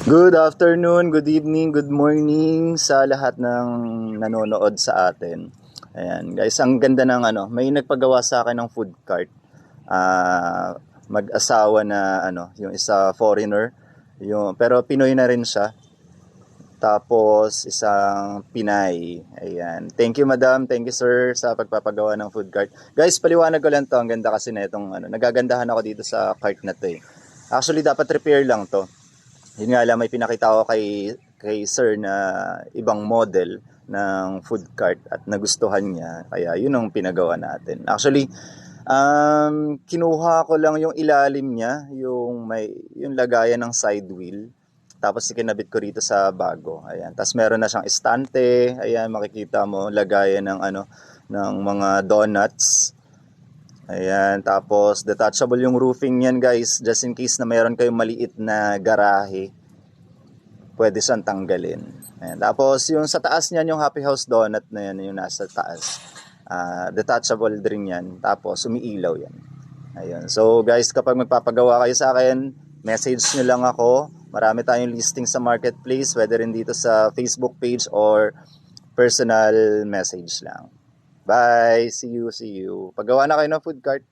Good afternoon, good evening, good morning sa lahat ng nanonood sa atin. Ayan, guys, ang ganda ng may nagpagawa sa akin ng food cart. Mag-asawa na yung isa foreigner, pero Pinoy na rin siya. Tapos isang Pinay. Ayan. Thank you, madam. Thank you, sir, sa pagpapagawa ng food cart. Guys, paliwanag ko lang 'to. Ang ganda kasi nitong nagagandahan ako dito sa cart na 'to eh. Actually, dapat repair lang 'to. Yun nga lang, may pinakita ko kay sir na ibang model ng food cart at nagustuhan niya. Kaya yun ang pinagawa natin. Actually, kinuha ko lang yung ilalim niya, yung lagayan ng side wheel. Tapos ikinabit ko rito sa bago. Ayan. Tapos meron na siyang estante. Ayan, makikita mo lagayan ng mga donuts. Ayan, tapos detachable yung roofing niyan, guys, just in case na mayroon kayong maliit na garahe, pwede siyang tanggalin. Ayan, tapos yung sa taas niyan, yung Happy House donut na yan, yung nasa taas, detachable din yan, tapos umiilaw yan. Ayun, so guys, kapag magpapagawa kayo sa akin, message nyo lang ako. Marami tayong listing sa marketplace, whether rin dito sa Facebook page or personal message lang. Bye! See you, see you. Paggawa na kayo ng food cart.